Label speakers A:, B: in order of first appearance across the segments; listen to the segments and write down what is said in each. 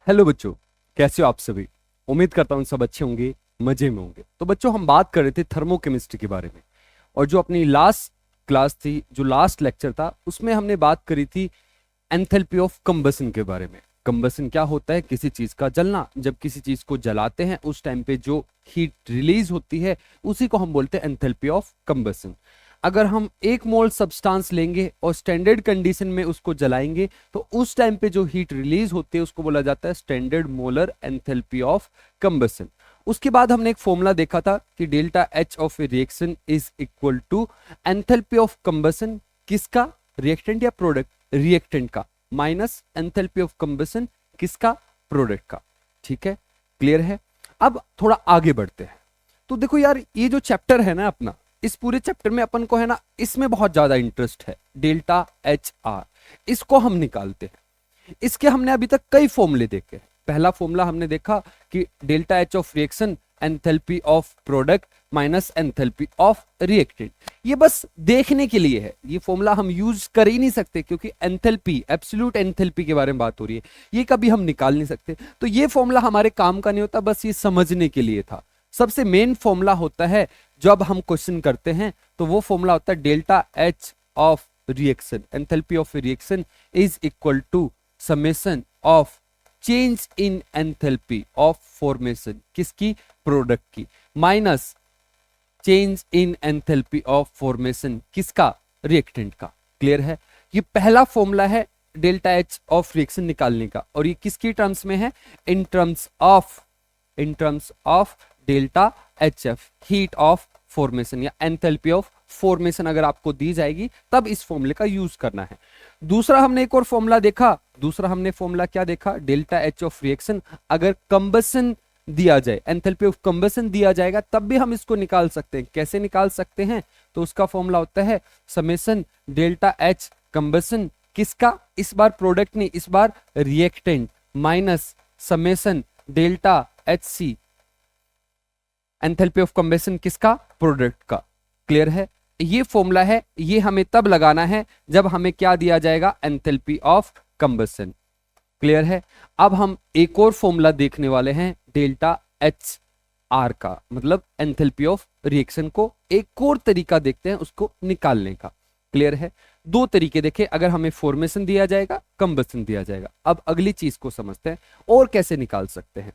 A: Hello बच्चों, कैसे हो आप सभी। उम्मीद करता हूँ सब अच्छे होंगे, मजे में होंगे। तो बच्चों, हम बात कर रहे थे थर्मोकेमिस्ट्री के बारे में। और जो अपनी लास्ट क्लास थी, जो लास्ट लेक्चर था, उसमें हमने बात करी थी एंथैल्पी ऑफ कंबसन के बारे में। कंबसन क्या होता है? किसी चीज का जलना। जब किसी चीज को जलाते हैं उस टाइम पे जो हीट रिलीज होती है उसी को हम बोलते हैं एंथैल्पी ऑफ कंबसन। अगर हम 1 मोल सब्सटेंस लेंगे और स्टैंडर्ड कंडीशन में उसको जलाएंगे तो उस टाइम पे जो हीट रिलीज होती है उसको बोला जाता है standard molar enthalpy of combustion. उसके बाद हमने एक फॉर्मूला देखा था कि delta H of a reaction is equal to enthalpy of combustion, किसका? रिएक्टेंट या प्रोडक्ट? रिएक्टेंट का, माइनस एंथैल्पी ऑफ कंबसन, किसका? प्रोडक्ट का। ठीक है, क्लियर है। अब थोड़ा आगे बढ़ते हैं। तो देखो यार, ये जो चैप्टर है ना अपना, इस पूरे चैप्टर में अपन को है ना, इसमें बहुत ज्यादा इंटरेस्ट है। डेल्टा एच आर, इसको हम निकालते हैं। इसके हमने अभी तक कई फॉर्मूले देखे हैं। पहला फॉर्मूला हमने देखा कि delta H of reaction enthalpy of product minus enthalpy of reactant. ये बस देखने के लिए है, ये फॉर्मूला हम यूज कर ही नहीं सकते क्योंकि एंथैल्पी, एब्सोल्यूट एंथैल्पी के बारे में बात हो रही है, ये कभी हम निकाल नहीं सकते। तो ये फॉर्मूला हमारे काम का नहीं होता, बस ये समझने के लिए था। सबसे मेन फॉर्मूला होता है जब हम क्वेश्चन करते हैं, तो वो फॉर्मूला होता है delta H of reaction, enthalpy of reaction is equal to summation of change in enthalpy of formation, किसकी? प्रोडक्ट की, minus change in enthalpy of formation, किसका? रिएक्टेंट का। क्लियर है? ये पहला फॉर्मूला है डेल्टा एच ऑफ रिएक्शन निकालने का। और ये किसकी टर्म्स में है? In terms of delta H F, heat of formation या एंथैल्पी ऑफ फॉर्मेशन अगर आपको दी जाएगी तब इस फॉर्मूले का यूज करना है। दूसरा हमने एक और फॉर्मूला देखा। दूसरा हमने फॉर्मूला क्या देखा? डेल्टा एच ऑफ रिएक्शन अगर कंबसन दिया जाए, एंथैल्पी ऑफ कंबसन दिया जाएगा, तब भी हम इसको निकाल सकते हैं। कैसे निकाल सकते हैं? तो उसका फॉर्मूला होता है समेशन डेल्टा एच कंबसन, किसका? इस बार प्रोडक्ट नहीं, इस बार reactant, minus summation delta H C enthalpy of combustion, किसका? प्रोडक्ट का। क्लियर है? ये फॉर्मूला है, ये हमें तब लगाना है जब हमें क्या दिया जाएगा? Enthalpy of combustion. क्लियर है? अब हम एक और फॉर्मूला देखने वाले हैं डेल्टा एच आर का, मतलब एंथैल्पी ऑफ रिएक्शन को एक और तरीका देखते हैं उसको निकालने का। क्लियर है? दो तरीके देखे, अगर हमें फॉर्मेशन दिया जाएगा, कंबसन दिया जाएगा। अब अगली चीज को समझते हैं और कैसे निकाल सकते हैं।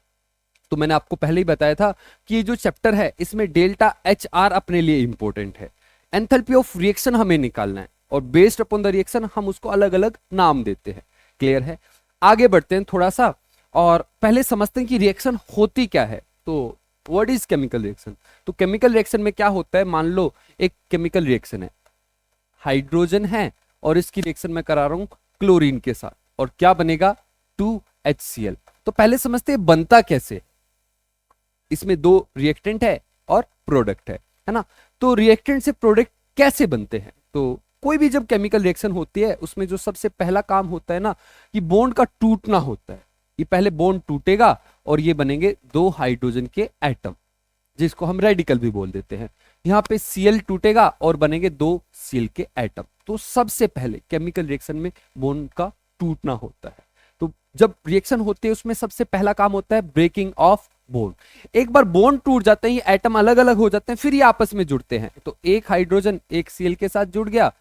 A: तो मैंने आपको पहले ही बताया था कि ये जो चैप्टर है इसमें डेल्टा एच आर अपने लिए इंपॉर्टेंट है। एंथैल्पी ऑफ रिएक्शन हमें निकालना है और बेस्ड अपॉन द रिएक्शन हम उसको अलग अलग नाम देते हैं। क्लियर है? आगे बढ़ते हैं थोड़ा सा और पहले समझते हैं कि रिएक्शन होती क्या है। तो व्हाट इज केमिकल रिएक्शन? तो केमिकल रिएक्शन में क्या होता है, मान लो एक केमिकल रिएक्शन है, हाइड्रोजन है और इसकी रिएक्शन मैं करा रहा हूं क्लोरीन के साथ, और क्या बनेगा? 2HCl। तो पहले समझते हैं बनता कैसे। इसमें दो रिएक्टेंट है और प्रोडक्ट है ना। तो रिएक्टेंट से प्रोडक्ट कैसे बनते हैं? तो कोई भी जब केमिकल रिएक्शन होती है उसमें जो सबसे पहला काम होता है ना, कि बॉन्ड का टूटना होता है। ये पहले बॉन्ड टूटेगा और ये बनेंगे दो हाइड्रोजन के एटम, जिसको हम रेडिकल भी बोल देते हैं। यहाँ पे Cl टूटेगा और बनेंगे दो Cl के एटम। तो सबसे पहले केमिकल रिएक्शन में बॉन्ड का टूटना होता है। तो जब रिएक्शन होती है उसमें सबसे पहला काम होता है ब्रेकिंग ऑफ बॉन्ड। एक बार बॉन्ड टूट जाते हैं, ये एटम अलग अलग हो जाते हैं, फिर ये आपस में जुड़ते हैं। तो एक हाइड्रोजन एक Cl के साथ जुड़ गया,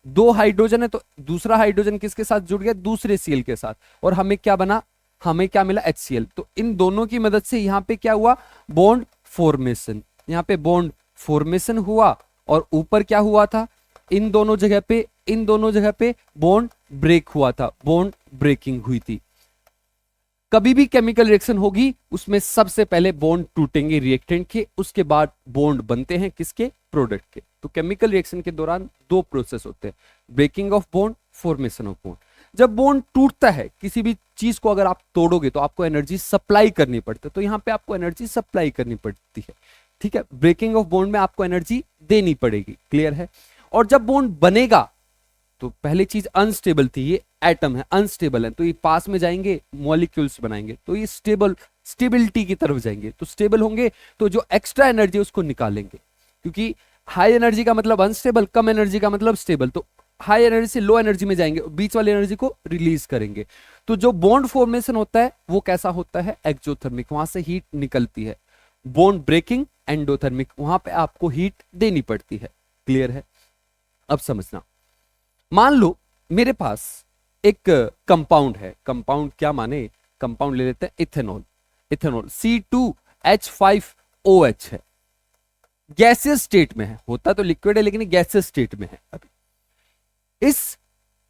A: दो हाइड्रोजन है तो दूसरा हाइड्रोजन किसके साथ जुड़ गया? दूसरे Cl के साथ। और हमें क्या बना? हमें क्या मिला? HCl। तो इन दोनों की मदद से यहाँ पे क्या हुआ? Bond formation. यहाँ पे बॉन्ड फॉर्मेशन हुआ और ऊपर क्या हुआ था? इन दोनों जगह पे बॉन्ड ब्रेक हुआ था, बॉन्ड ब्रेकिंग हुई थी। कभी भी केमिकल रिएक्शन होगी उसमें सबसे पहले बॉन्ड टूटेंगे रिएक्टेंट के, उसके बाद बॉन्ड बनते हैं किसके? प्रोडक्ट के। तो केमिकल रिएक्शन के दौरान दो प्रोसेस होते हैं, breaking of bond, formation of bond. जब बॉन्ड टूटता है, किसी भी चीज को अगर आप तोड़ोगे तो आपको एनर्जी सप्लाई करनी पड़ती है, तो यहाँ पे आपको एनर्जी सप्लाई करनी पड़ती है। ठीक है? ब्रेकिंग ऑफ बॉन्ड में आपको एनर्जी देनी पड़ेगी। क्लियर है? और जब बॉन्ड बनेगा तो पहली चीज अनस्टेबल थी, ये एटम है, अनस्टेबल है, तो ये पास में जाएंगे, मॉलिक्यूल्स बनाएंगे, तो ये स्टेबिलिटी की तरफ जाएंगे। तो स्टेबल होंगे तो जो एक्स्ट्रा एनर्जी उसको निकालेंगे, क्योंकि हाई एनर्जी का मतलब अनस्टेबल, कम एनर्जी का मतलब स्टेबल। तो हाई एनर्जी से लो एनर्जी में जाएंगे, बीच वाली एनर्जी को रिलीज करेंगे। तो जो बॉन्ड फॉर्मेशन होता है वो कैसा होता है, एक्सोथर्मिक, वहां से हीट निकलती है। बॉन्ड ब्रेकिंग एंडोथर्मिक, वहां पे आपको हीट देनी पड़ती है। क्लियर है? अब समझना, मान लो मेरे पास एक कंपाउंड है, कंपाउंड क्या माने, कंपाउंड ले लेते हैं इथेनॉल, इथेनॉल C2H5OH है, गैसियस स्टेट में है, होता तो लिक्विड है लेकिन गैसियस स्टेट में है अभी।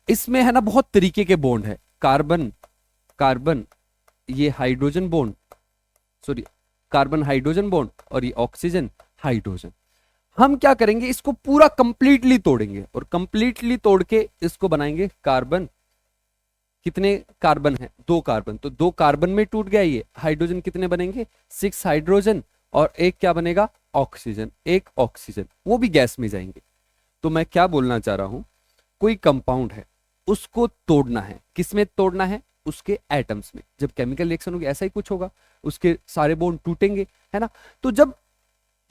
A: इसमें है ना बहुत तरीके के बॉन्ड है, कार्बन कार्बन, ये hydrogen bond, sorry carbon hydrogen bond, और ये ऑक्सीजन हाइड्रोजन। हम क्या करेंगे, इसको पूरा कंप्लीटली तोड़ेंगे और कंप्लीटली तोड़ के इसको बनाएंगे कार्बन। कितने कार्बन है, 2 कार्बन, तो 2 कार्बन में टूट गया ये, हाइड्रोजन कितने बनेंगे, 6 हाइड्रोजन, और एक क्या बनेगा, ऑक्सीजन, एक ऑक्सीजन, वो भी गैस में जाएंगे। तो मैं क्या बोलना चाह रहा हूं, कोई कंपाउंड है उसको तोड़ना है, किसमें तोड़ना है, उसके एटम्स में। जब केमिकल रिएक्शन होगी ऐसा ही कुछ होगा, उसके सारे बॉन्ड टूटेंगे, है ना। तो जब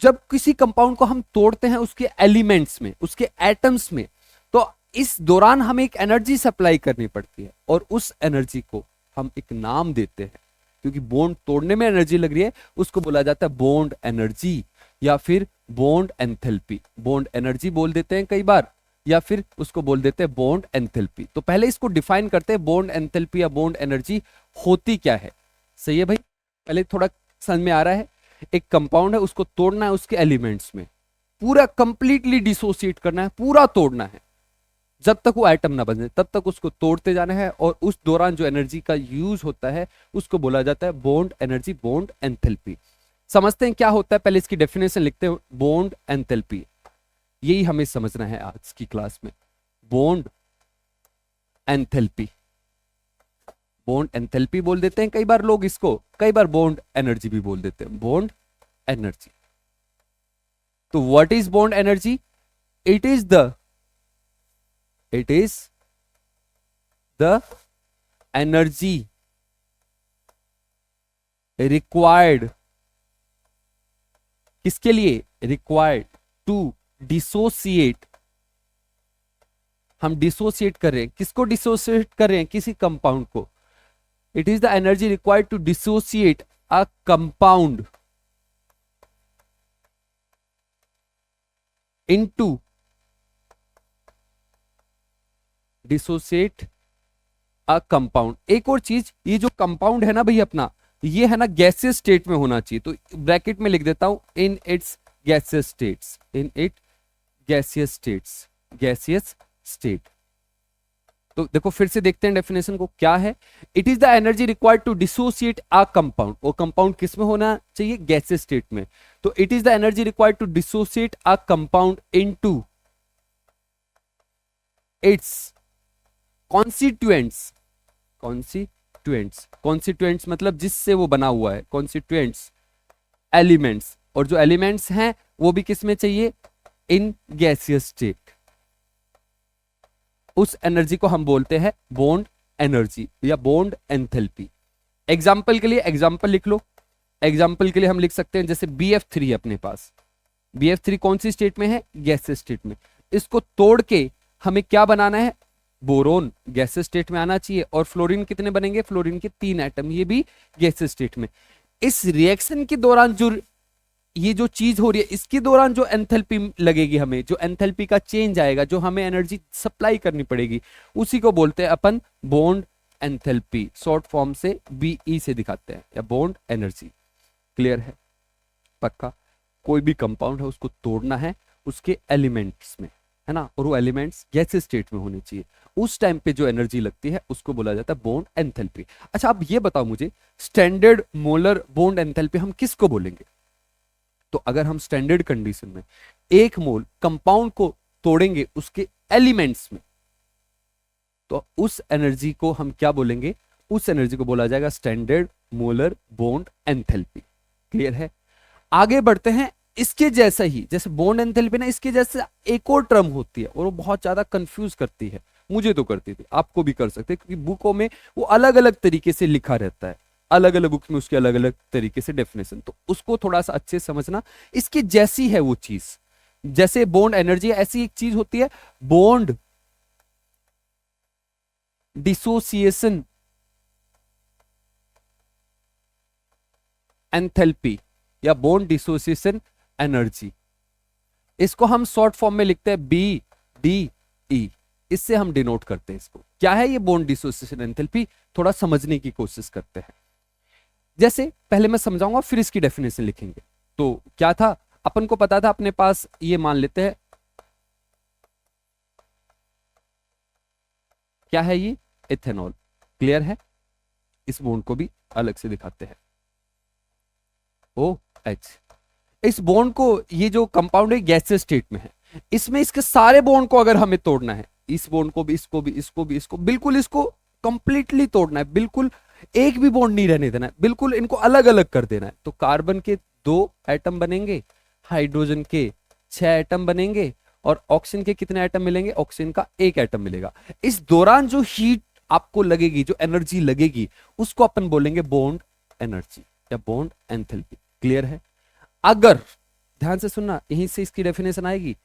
A: जब किसी कंपाउंड को हम तोड़ते हैं उसके एलिमेंट्स में, उसके एटम्स में, तो इस दौरान हमें एक एनर्जी सप्लाई करनी पड़ती है और उस एनर्जी को हम एक नाम देते हैं, क्योंकि बॉन्ड तोड़ने में एनर्जी लग रही है, उसको बोला जाता है बॉन्ड एनर्जी या फिर बॉन्ड एंथैल्पी। बॉन्ड एनर्जी बोल देते हैं कई बार, या फिर उसको बोल देते हैं बॉन्ड एंथैल्पी। तो पहले इसको डिफाइन करते हैं, बॉन्ड एंथैल्पी या बॉन्ड एनर्जी होती क्या है। सही है भाई, पहले थोड़ा समझ में आ रहा है। एक कंपाउंड है, उसको तोड़ना है उसके एलिमेंट्स में, पूरा कंप्लीटली डिसोसिएट करना है, पूरा तोड़ना है, जब तक वो एटम ना बने तब तक उसको तोड़ते जाना है, और उस दौरान जो एनर्जी का यूज होता है उसको बोला जाता है बॉन्ड एनर्जी, बॉन्ड एंथैल्पी। समझते हैं क्या होता है, पहले इसकी डेफिनेशन लिखते हैं, बॉन्ड एंथैल्पी, यही हमें समझना है आज की क्लास में। बॉन्ड एंथैल्पी, बॉन्ड एंथैल्पी बोल देते हैं कई बार लोग इसको, कई बार बॉन्ड एनर्जी भी बोल देते हैं, बॉन्ड एनर्जी। तो what is bond energy, it is the energy required, किसके लिए, रिक्वायर्ड टू डिसोसिएट, हम डिसोसिएट कर रहे हैं, किसको डिसोसिएट कर रहे हैं, किसी कंपाउंड को। It is the energy required to dissociate a compound into, dissociate a compound. एक और चीज, ये जो कंपाउंड है ना भाई अपना, ये है ना गैसियस स्टेट में होना चाहिए, तो ब्रैकेट में लिख देता हूं in its gaseous states, in it gaseous states, gaseous state. तो देखो फिर से देखते हैं डेफिनेशन को, क्या है, it is the energy required to dissociate a compound, वो कंपाउंड किस में होना चाहिए, गैसियस स्टेट में। तो it is the energy required to dissociate a compound into its constituents, constituents मतलब जिससे वो बना हुआ है, कॉन्स्टिट्यूएंट्स, एलिमेंट्स, और जो एलिमेंट्स हैं वो भी किस में चाहिए, इन गैसियस स्टेट। उस एनर्जी को हम बोलते हैं बॉन्ड एनर्जी या बॉन्ड एंथैल्पी। एग्जाम्पल के लिए एग्जाम्पल लिख लो, एग्जाम्पल के लिए हम लिख सकते हैं जैसे BF3 अपने पास, BF3 कौन सी स्टेट में है, गैसियस स्टेट में। इसको तोड़ के हमें क्या बनाना है, बोरोन, गैसियस स्टेट में आना चाहिए, और फ्लोरीन कितने बनेंगे, फ्लोरीन के 3 एटम, ये भी गैसियस स्टेट में। इस रिएक्शन के दौरान जो ये जो चीज हो रही है, इसके दौरान जो एंथैल्पी लगेगी हमें, जो एंथैल्पी का चेंज आएगा, जो हमें एनर्जी सप्लाई करनी पड़ेगी, उसी को बोलते हैं अपन बॉन्ड एंथैल्पी, शॉर्ट फॉर्म से BE से दिखाते हैं, या बॉन्ड एनर्जी। क्लियर है, पक्का। कोई भी कंपाउंड है उसको तोड़ना है उसके एलिमेंट्स में, है ना, और वो एलिमेंट्स गैसियस स्टेट में होने चाहिए, उस टाइम पे जो एनर्जी लगती है उसको बोला जाता है बॉन्ड एंथैल्पी। अच्छा आप ये बताओ मुझे, स्टैंडर्ड मोलर बॉन्ड एंथैल्पी हम किसको बोलेंगे। तो अगर हम स्टैंडर्ड कंडीशन में 1 मोल कंपाउंड को तोड़ेंगे उसके एलिमेंट्स में, तो उस एनर्जी को हम क्या बोलेंगे, उस एनर्जी को बोला जाएगा standard molar bond enthalpy. Clear है, आगे बढ़ते हैं। इसके जैसा ही, जैसे बॉन्ड एंथैल्पी ना, इसके जैसे एक और टर्म होती है और वो बहुत ज्यादा कंफ्यूज करती है, मुझे तो करती थी, आपको भी कर सकते हैं, क्योंकि बुकों में वो अलग अलग तरीके से लिखा रहता है, अलग अलग बुक्स में उसके अलग अलग तरीके से डेफिनेशन, तो उसको थोड़ा सा अच्छे से समझना। इसकी जैसी है वो चीज, जैसे बॉन्ड एनर्जी ऐसी एक चीज होती है बॉन्ड डिसोसिएशन एंथैल्पी या बॉन्ड डिसोसिएशन एनर्जी। इसको हम शॉर्ट फॉर्म में लिखते हैं BDE, इससे हम डिनोट करते हैं इसको। क्या है ये बॉन्ड डिसोसिएशन एंथैल्पी, थोड़ा समझने की कोशिश करते हैं। जैसे पहले मैं समझाऊंगा फिर इसकी डेफिनेशन लिखेंगे। तो क्या था, अपन को पता था, अपने पास ये मान लेते हैं, क्या है ये, इथेनॉल। क्लियर है, इस बॉन्ड को भी अलग से दिखाते हैं, OH। इस बॉन्ड को, ये जो कंपाउंड है गैसियस स्टेट में है, इसमें इसके सारे बॉन्ड को अगर हमें तोड़ना है, इस बॉन्ड को भी, इसको भी, इसको भी, इसको बिल्कुल, इसको कंप्लीटली तोड़ना है, बिल्कुल एक भी बॉन्ड नहीं रहने देना है, बिल्कुल इनको अलग अलग कर देना है। तो कार्बन के 2 एटम बनेंगे, हाइड्रोजन के 6 एटम बनेंगे, और ऑक्सीजन के कितने एटम मिलेंगे, ऑक्सीजन का 1 एटम मिलेगा। इस दौरान जो हीट आपको लगेगी, जो एनर्जी लगेगी, उसको अपन बोलेंगे बॉन्ड एनर्जी या बॉन्ड एंथैल्पी। क्लियर है। अगर ध्यान से सुनना, यहीं से इसकी डेफिनेशन आएगी,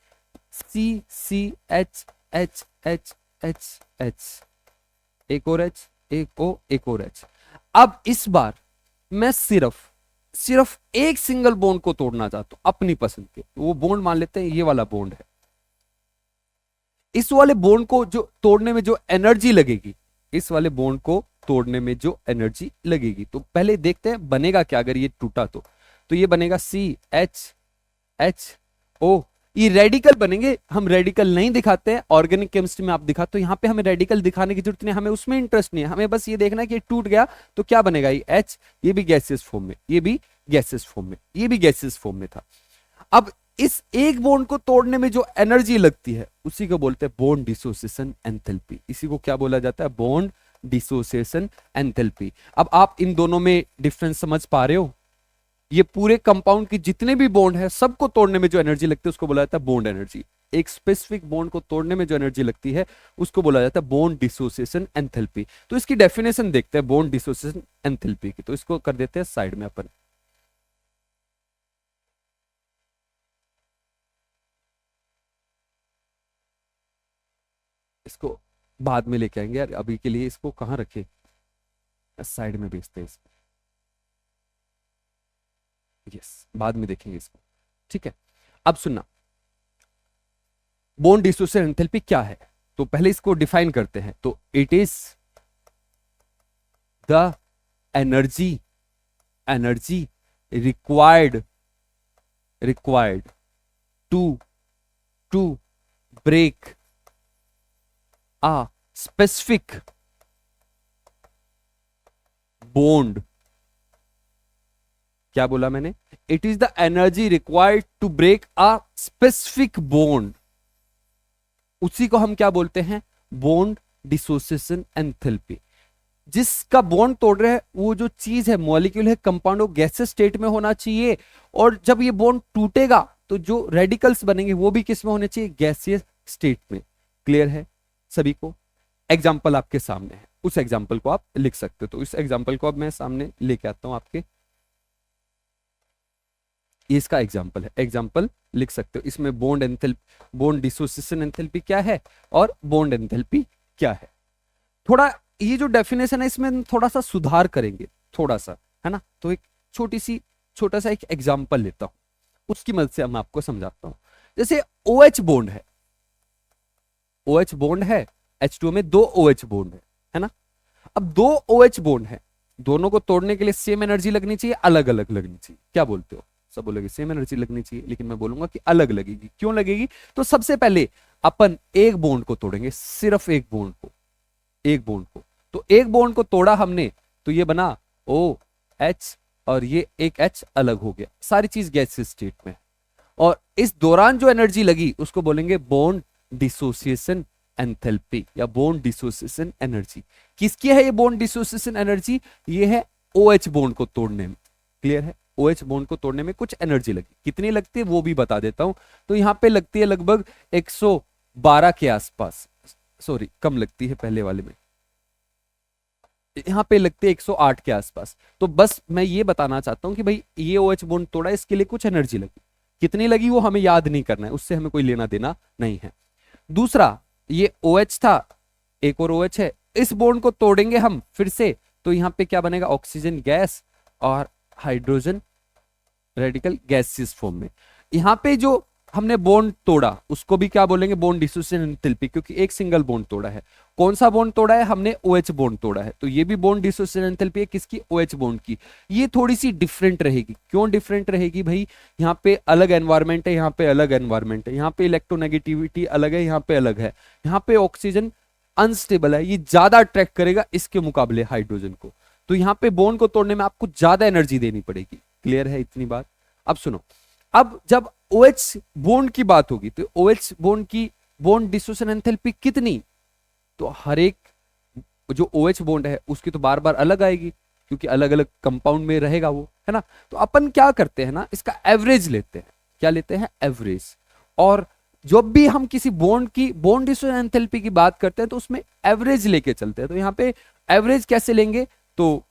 A: CCHHHH, एक और H, एक O, एक और H। अब इस बार मैं सिर्फ एक सिंगल बॉन्ड को तोड़ना चाहता हूं अपनी पसंद के, वो बॉन्ड मान लेते हैं ये वाला बॉन्ड है। इस वाले बॉन्ड को जो तोड़ने में जो एनर्जी लगेगी, इस वाले बॉन्ड को तोड़ने में जो एनर्जी लगेगी, तो पहले देखते हैं बनेगा क्या अगर ये टूटा तो ये बनेगा CHHO। ये रेडिकल बनेंगे, हम रेडिकल नहीं दिखाते हैं, ऑर्गेनिक केमिस्ट्री में आप दिखाते हो, यहां पे हमें रेडिकल दिखाने की जरूरत नहीं, हमें उसमें इंटरेस्ट नहीं है, हमें बस ये देखना है कि ये टूट गया तो क्या बनेगा, ये H, ये भी गैसियस फॉर्म में, ये भी गैसियस फॉर्म में, ये भी गैसियस फॉर्म में था। अब इस एक बॉन्ड को तोड़ने में जो एनर्जी लगती है उसी को बोलते हैं बॉन्ड डिसोसिएशन एंथैल्पी। इसी को क्या बोला जाता है, बॉन्ड डिसोसिएशन एंथैल्पी। अब आप इन दोनों में डिफरेंस समझ पा रहे हो, ये पूरे कंपाउंड के जितने भी बॉन्ड है सबको तोड़ने में जो एनर्जी लगती है उसको बोला जाता है बॉन्ड एनर्जी। एक स्पेसिफिक बॉन्ड को तोड़ने में जो एनर्जी लगती है उसको बोला जाता है बॉन्ड डिसोसिएशन एंथैल्पी। तो इसकी डेफिनेशन देखते हैं बॉन्ड डिसोसिएशन एंथैल्पी की, तो इसको कर देते हैं साइड में अपन। इसको बाद में लेके आएंगे यार, अभी के लिए इसको कहां रखे, साइड में भेजते हैं इसको, यस बाद में देखेंगे इसको। ठीक है, अब सुनना, बॉन्ड डिसोसिएशन एंथैल्पी क्या है, तो पहले इसको डिफाइन करते हैं। तो it is the energy required to break a specific bond। क्या बोला मैंने, it is the energy required to break a specific bond, उसी को हम क्या बोलते हैं, बॉन्ड डिसोसिएशन एंथैल्पी। जिसका बॉन्ड तोड़ रहे हैं वो जो चीज है, मॉलिक्यूल है, कंपाउंड, वो गैसियस स्टेट में होना चाहिए, और जब ये बॉन्ड टूटेगा तो जो रेडिकल्स बनेंगे वो भी किस में होने चाहिए, गैसियस स्टेट में। क्लियर है सभी को। एग्जाम्पल आपके सामने है, उस एग्जाम्पल को आप लिख सकते हो। तो इस एग्जाम्पल को अब मैं सामने लेके आता हूं आपके, ये इसका एग्जाम्पल है, एग्जाम्पल लिख सकते हो। इसमें बॉन्ड डिसोसिएशन एंथैल्पी क्या है और बॉन्ड एंथैल्पी क्या है। थोड़ा ये जो डेफिनेशन है इसमें थोड़ा सा सुधार करेंगे, थोड़ा सा, है ना। तो एक छोटा सा एक एग्जाम्पल लेता हूं, उसकी मदद से मैं आपको समझाता हूं। जैसे OH बॉन्ड है, OH बॉन्ड है, H2O में 2 OH बॉन्ड है ना। अब 2 OH बॉन्ड है, दोनों को तोड़ने के लिए सेम एनर्जी लगनी चाहिए, अलग अलग लगनी चाहिए। क्या बोलते हो, सब बोलोगे सेम एनर्जी लगनी चाहिए, लेकिन मैं बोलूंगा कि अलग लगेगी। क्यों लगेगी, तो सबसे पहले अपन एक बॉन्ड को तोड़ेंगे, सिर्फ एक बॉन्ड को। तो एक बॉन्ड को तोड़ा हमने तो ये बना OH, और ये एक H अलग हो गया, सारी चीज गैसियस स्टेट में। और इस दौरान जो एनर्जी लगी उसको बोलेंगे बॉन्ड डिसोसिएशन एंथैल्पी या बॉन्ड डिसोसिएशन एनर्जी। किसकी है ये बॉन्ड डिसोसिएशन एनर्जी, ये है OH बॉन्ड को तोड़ने में। क्लियर है, OH बॉन्ड को तोड़ने में कुछ एनर्जी लगी, कितनी लगती है वो भी बता देता हूं। तो यहां पे लगती है लगभग 112 के आसपास, सॉरी कम लगती है पहले वाले में, यहां पे लगती है 108 के आसपास। तो बस मैं ये बताना चाहता हूं कि भाई ये OH बॉन्ड तोड़ा, इसके लिए कुछ एनर्जी लगी, कितनी लगी वो हमें याद नहीं करना है, उससे हमें कोई लेना देना नहीं है। दूसरा, ये OH था, एक और OH है, इस बॉन्ड को तोड़ेंगे हम फिर से, तो यहाँ पे क्या बनेगा, ऑक्सीजन गैस और हाइड्रोजन रेडिकल गैसियस फॉर्म में। यहाँ पे जो हमने बॉन्ड तोड़ा उसको भी क्या बोलेंगे, बॉन्ड डिसोसिएशन एंथैल्पी, क्योंकि एक सिंगल बॉन्ड तोड़ा है। कौन सा बॉन्ड तोड़ा है, हमने OH बॉन्ड तोड़ा है, तो ये भी बॉन्ड डिसोसिएशन एंथैल्पी है किसकी, OH बॉन्ड की। ये थोड़ी सी डिफरेंट रहेगी, क्यों डिफरेंट रहेगी भाई, यहाँ पे अलग एनवायरमेंट है, यहाँ पे अलग एनवायरमेंट है, यहाँ पे इलेक्ट्रोनेगेटिविटी अलग है, यहाँ पे अलग है, यहाँ पे ऑक्सीजन अनस्टेबल है, ये ज्यादा अट्रैक्ट करेगा इसके मुकाबले हाइड्रोजन को, तो यहाँ पे बॉन्ड को तोड़ने में आपको ज्यादा एनर्जी देनी पड़ेगी। क्लियर है इतनी बात। अब सुनो, अब जब OH बॉन्ड की बात होगी तो OH बॉन्ड की बॉन्ड डिसोसिएशन एंथैल्पी कितनी, तो हर एक जो OH बॉन्ड है उसकी तो बार बार अलग आएगी, क्योंकि अलग अलग कंपाउंड में रहेगा वो, है ना। तो अपन क्या करते हैं ना, इसका एवरेज लेते हैं, क्या लेते हैं, एवरेज। और जब भी हम किसी बॉन्ड की बॉन्ड डिसोसिएशन एंथैल्पी की बात करते हैं तो उसमें एवरेज लेके चलते हैं। तो यहाँ पे एवरेज कैसे लेंगे, तो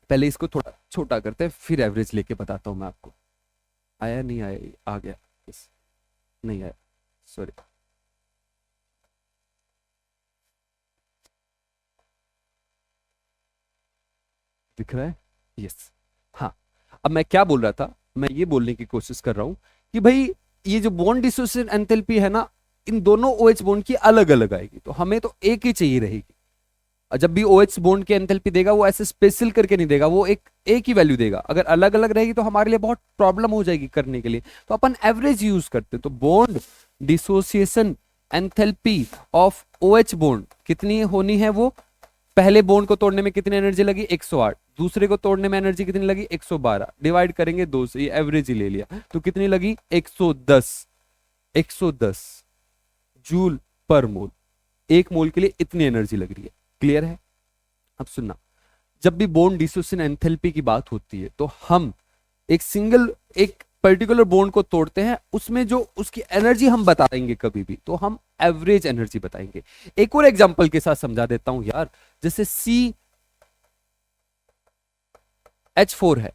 A: पहले इसको थोड़ा छोटा करते हैं फिर एवरेज लेके बताता हूं मैं आपको। आया नहीं आया, आ गया, यस, नहीं आया, सॉरी। दिख रहा है, यस, हाँ। अब मैं क्या बोल रहा था, मैं ये बोलने की कोशिश कर रहा हूं कि भाई ये जो बॉन्ड डिसोसिएशन एंथैल्पी है ना, इन दोनों OH बॉन्ड की अलग अलग आएगी, तो हमें तो एक ही चाहिए रहेगी। और जब भी OH बॉन्ड की एंथैल्पी देगा वो ऐसे स्पेशल करके नहीं देगा, वो एक ही वैल्यू देगा। अगर अलग अलग रहेगी तो हमारे लिए बहुत प्रॉब्लम हो जाएगी करने के लिए, तो अपन एवरेज यूज करते हैं। तो bond dissociation enthalpy of OH bond कितनी होनी है, वो पहले बॉन्ड को तोड़ने में कितनी एनर्जी लगी 108, दूसरे को तोड़ने में एनर्जी कितनी लगी 112, डिवाइड करेंगे 2 से, ये एवरेज ही ले लिया, तो कितनी लगी 110 जूल पर मोल, एक मोल के लिए इतनी एनर्जी लग रही है। क्लियर है। अब सुनना, जब भी बॉन्ड डिसोसिएशन एंथैल्पी की बात होती है तो हम एक पर्टिकुलर बॉन्ड को तोड़ते हैं, उसमें जो उसकी एनर्जी हम बताएंगे कभी भी, तो हम एवरेज एनर्जी बताएंगे। एक और एग्जांपल के साथ समझा देता हूं यार, जैसे CH4 है,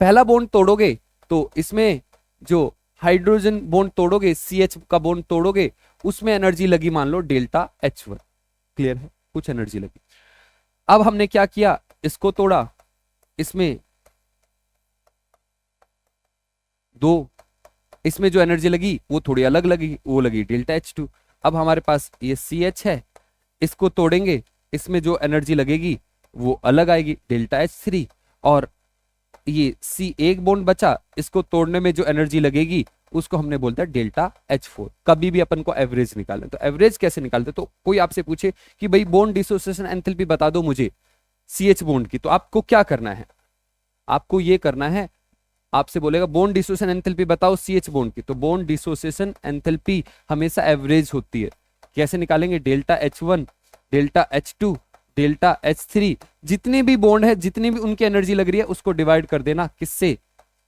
A: पहला बॉन्ड तोड़ोगे तो इसमें जो हाइड्रोजन बॉन्ड तोड़ोगे, CH का बॉन्ड तोड़ोगे, उसमें एनर्जी लगी मान लो डेल्टा H1। क्लियर है, कुछ एनर्जी लगी। अब हमने क्या किया, इसको तोड़ा, इसमें इसमें जो एनर्जी लगी वो थोड़ी अलग लगी, वो लगी डेल्टा H2। अब हमारे पास ये CH है, इसको तोड़ेंगे, इसमें जो एनर्जी लगेगी वो अलग आएगी, डेल्टा H3। और ये C एक बॉन्ड बचा, इसको तोड़ने में जो एनर्जी लगेगी उसको हमने बोलता है डेल्टा H4। कभी भी अपन को एवरेज निकालना, तो एवरेज कैसे निकालते, तो कोई आपसे पूछे कि भाई बॉन्ड डिसोसिएशन एंथैल्पी बता दो मुझे CH बॉन्ड की, तो आपको क्या करना है, आपको ये करना है, आपसे बोलेगा बॉन्ड डिसोसिएशन एंथैल्पी बताओ CH बॉन्ड की, तो बॉन्ड डिसोसिएशन एंथैल्पी हमेशा एवरेज होती है। कैसे निकालेंगे, delta H1 delta H2 delta H3, जितने भी बॉन्ड है, जितनी भी उनकी एनर्जी लग रही है उसको डिवाइड कर देना किससे,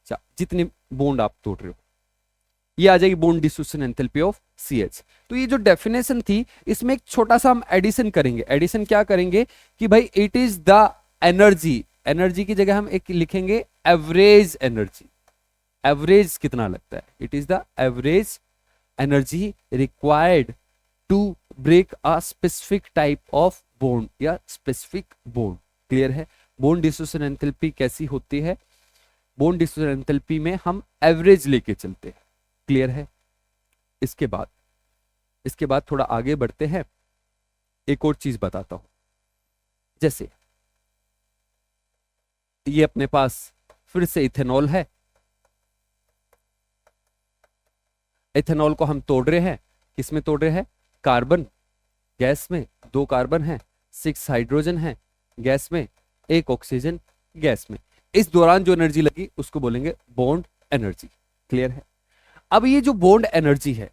A: जितने बॉन्ड आप तोड़ रहे हो, ये आ जाएगी bond dissociation enthalpy of CH। तो ये जो डेफिनेशन थी, इसमें एक छोटा सा हम एडिशन करेंगे। एडिशन क्या करेंगे कि भाई it is the energy, energy की जगह हम एक लिखेंगे एवरेज एनर्जी। एवरेज कितना लगता है, it is the average energy required to break a specific type of bond या स्पेसिफिक बॉन्ड। क्लियर है। बॉन्ड डिसोसिएशन एंथैल्पी कैसी होती है, बॉन्ड डिसोसिएशन एंथैल्पी में हम एवरेज लेके चलते हैं। क्लियर है। इसके बाद थोड़ा आगे बढ़ते हैं, एक और चीज बताता हूं। जैसे ये अपने पास फिर से इथेनॉल है, इथेनॉल को हम तोड़ रहे हैं, किसमें तोड़ रहे हैं, कार्बन गैस में, 2 कार्बन है, 6 हाइड्रोजन है गैस में, 1 ऑक्सीजन गैस में। इस दौरान जो एनर्जी लगी उसको बोलेंगे बॉन्ड एनर्जी। क्लियर है। अब ये जो बॉन्ड एनर्जी है,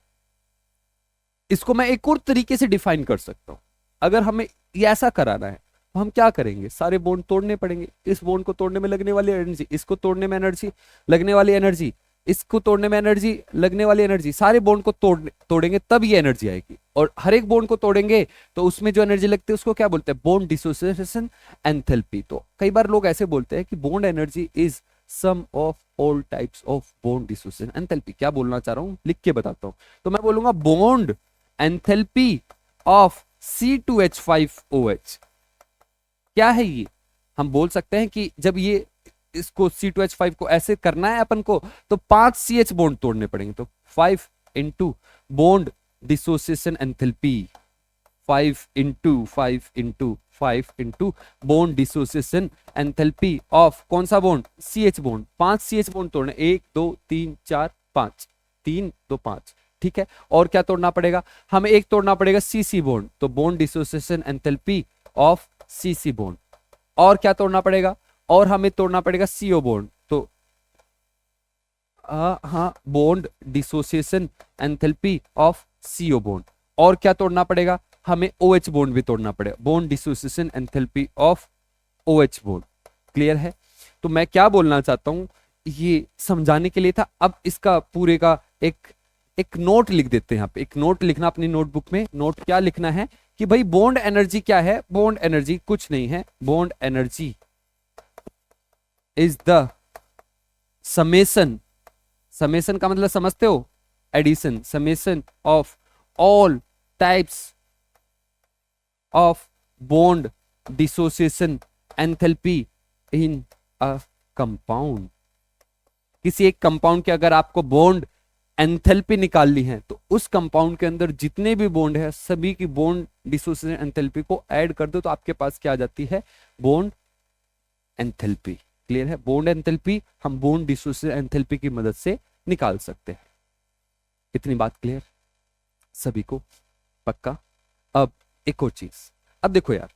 A: इसको मैं एक और तरीके से डिफाइन कर सकता हूं। अगर हमें ये ऐसा कराना है तो हम क्या करेंगे, सारे बॉन्ड तोड़ने पड़ेंगे। इस बॉन्ड को तोड़ने में लगने वाली एनर्जी, इसको तोड़ने में एनर्जी लगने वाली एनर्जी, इसको तोड़ने में एनर्जी लगने वाली एनर्जी, सारे बॉन्ड को तोड़ेंगे तब ये एनर्जी आएगी। और हर एक बॉन्ड को तोड़ेंगे तो उसमें जो एनर्जी लगती है उसको क्या बोलते हैं, बॉन्ड डिसोसिएशन एंथैल्पी। तो कई बार लोग ऐसे बोलते हैं कि bond energy is sum of all types of bond dissociation enthalpy. क्या बोलना चाह रहा हूं, लिख के बताता हूं। तो मैं बोलूंगा बॉन्ड एंथैल्पी ऑफ C2H5OH। क्या है ये? हम बोल सकते हैं कि जब ये इसको C2H5 को ऐसे करना है अपन को, तो 5 CH बॉन्ड तोड़ने पड़ेंगे। तो 5 into bond dissociation enthalpy, 5 into bond dissociation enthalpy of कौन सा bond? CH bond. 5 CH bond तोड़ने, 1 2 3 4 5, 3 2 5, ठीक है। और क्या तोड़ना पड़ेगा? हमें एक तोड़ना पड़ेगा CC बॉन्ड, तो bond dissociation enthalpy of CC bond. और क्या तोड़ना पड़ेगा? और हमें तोड़ना पड़ेगा CO बॉन्ड, तो हाँ, bond dissociation enthalpy of CO bond. और क्या तोड़ना पड़ेगा? हमें OH बॉन्ड भी तोड़ना पड़ेगा, bond dissociation enthalpy of OH bond. Clear है? तो मैं क्या बोलना चाहता हूं, ये समझाने के लिए था। अब इसका पूरे का एक नोट लिख देते हैं। यहाँ पे एक नोट लिखना अपनी नोटबुक में। नोट क्या लिखना है कि भाई बॉन्ड एनर्जी क्या है? बॉन्ड एनर्जी कुछ नहीं है, bond energy is the summation, summation का मतलब समझते हो? Addition, summation of all types of bond dissociation enthalpy in a compound. किसी एक कंपाउंड के अगर आपको बॉन्ड एंथैल्पी निकालनी है, तो उस कंपाउंड के अंदर जितने भी बॉन्ड है सभी की बॉन्ड डिसोसिएशन एंथैल्पी को ऐड कर दो, तो आपके पास क्या आ जाती है? Bond enthalpy. क्लियर है? बॉन्ड एंथैल्पी हम बॉन्ड डिसोसिएशन एंथैल्पी की मदद से निकाल सकते हैं। इतनी बात क्लियर सभी को? पक्का? अब एक और चीज, अब देखो यार,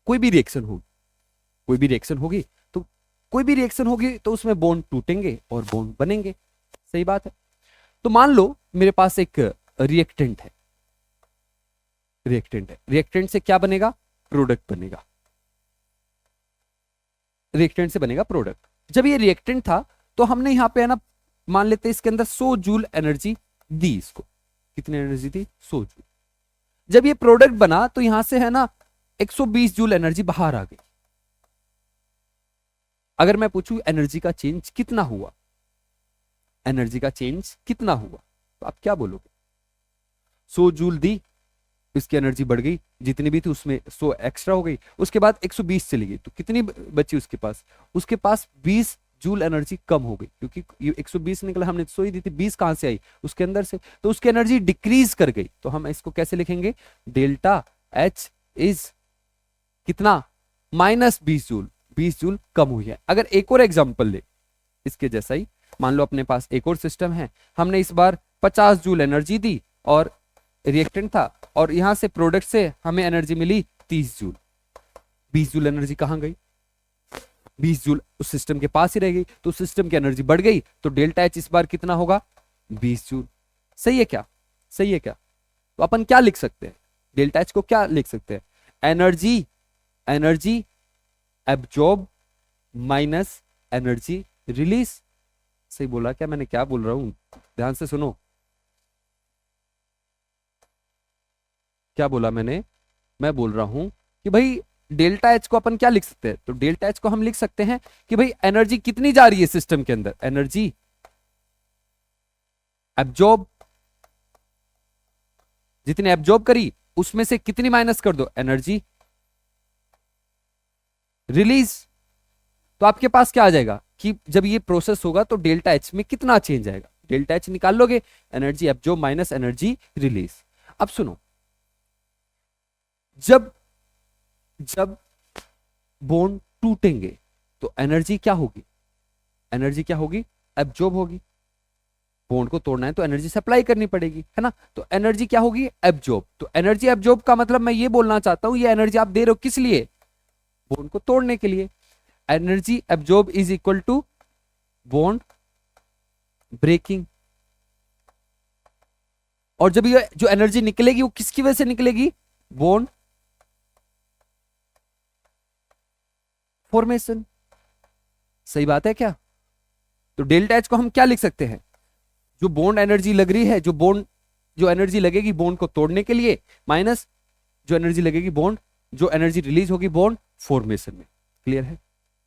A: कोई भी रिएक्शन होगी, कोई भी रिएक्शन होगी तो कोई भी रिएक्शन होगी तो उसमें बॉन्ड टूटेंगे और बॉन्ड बनेंगे। सही बात है? तो मान लो मेरे पास एक रिएक्टेंट है, रिएक्टेंट है, रिएक्टेंट से क्या बनेगा? प्रोडक्ट बनेगा, रिएक्टेंट से बनेगा प्रोडक्ट। जब ये रिएक्टेंट था तो हमने यहां पे है ना, मान लेते हैं इसके अंदर 100 जूल एनर्जी दी इसको। कितनी एनर्जी दी? 100 जूल। जब ये प्रोडक्ट बना तो यहां से है ना 120 जूल एनर्जी बाहर आ गई। अगर मैं पूछूं एनर्जी का चेंज कितना हुआ, एनर्जी का चेंज कितना हुआ, तो आप क्या बोलोगे? 100 जूल दी, इसकी एनर्जी बढ़ गई, जितनी भी थी उसमें 100 एक्स्ट्रा हो गई, उसके बाद 120 चली गई, तो कितनी बची उसके पास? उसके पास 20 जूल एनर्जी कम हो गई, क्योंकि ये 120 निकला, हमने 100 ही दी थी, 20 कहां से आई? उसके अंदर से, तो उसकी एनर्जी डिक्रीज कर गई। तो हम इसको कैसे लिखेंगे? डेल्टा एच इज कितना? -20 जूल, 20 जूल कम हुई है। अगर एक और एग्जांपल ले इसके जैसा ही, मान लो अपने पास एक और सिस्टम है, हमने इस बार 50 जूल एनर्जी दी और रिएक्टेंट था, और यहां से प्रोडक्ट से हमें एनर्जी मिली 30 जूल। 20 जूल एनर्जी कहां गई? 20 जूल उस सिस्टम के पास ही रह गई, तो सिस्टम की एनर्जी बढ़ गई, तो डेल्टा एच इस बार कितना होगा? 20 जूल। सही है क्या? सही है क्या? तो अपन क्या लिख सकते हैं? डेल्टा एच को क्या लिख सकते हैं? Energy, energy absorb minus energy release. सही बोला क्या मैंने? क्या बोल रहा हूं? ध्यान से सुनो, क्या बोला मैंने? मैं बोल रहा हूं कि भाई डेल्टा एच को अपन क्या लिख सकते हैं? तो डेल्टा एच को हम लिख सकते हैं कि भाई एनर्जी कितनी जा रही है सिस्टम के अंदर, एनर्जी एब्जॉर्ब, जितनी एब्जॉर्ब करी उसमें से कितनी माइनस कर दो? Energy release. तो आपके पास क्या आ जाएगा कि जब ये प्रोसेस होगा तो डेल्टा एच में कितना चेंज आएगा? डेल्टा एच निकाल लोगे, energy absorb minus energy release. अब सुनो, जब जब बॉन्ड टूटेंगे तो एनर्जी क्या होगी? एनर्जी क्या होगी? एब्जॉर्ब होगी। बॉन्ड को तोड़ना है तो एनर्जी सप्लाई करनी पड़ेगी, है ना? तो एनर्जी क्या होगी? एब्जॉर्ब। तो एनर्जी एब्जॉर्ब का मतलब मैं ये बोलना चाहता हूं, ये एनर्जी आप दे रहे हो किस लिए? बॉन्ड को तोड़ने के लिए। Energy absorb is equal to bond breaking. और जब ये जो एनर्जी निकलेगी वो किसकी वजह से निकलेगी? Bond formation. सही बात है क्या? तो डेल्टा एच को हम क्या लिख सकते हैं? जो बॉन्ड एनर्जी लग रही है, जो एनर्जी लगेगी बॉन्ड को तोड़ने के लिए, माइनस जो एनर्जी लगेगी बॉन्ड, जो एनर्जी रिलीज होगी बॉन्ड फॉर्मेशन में। क्लियर है?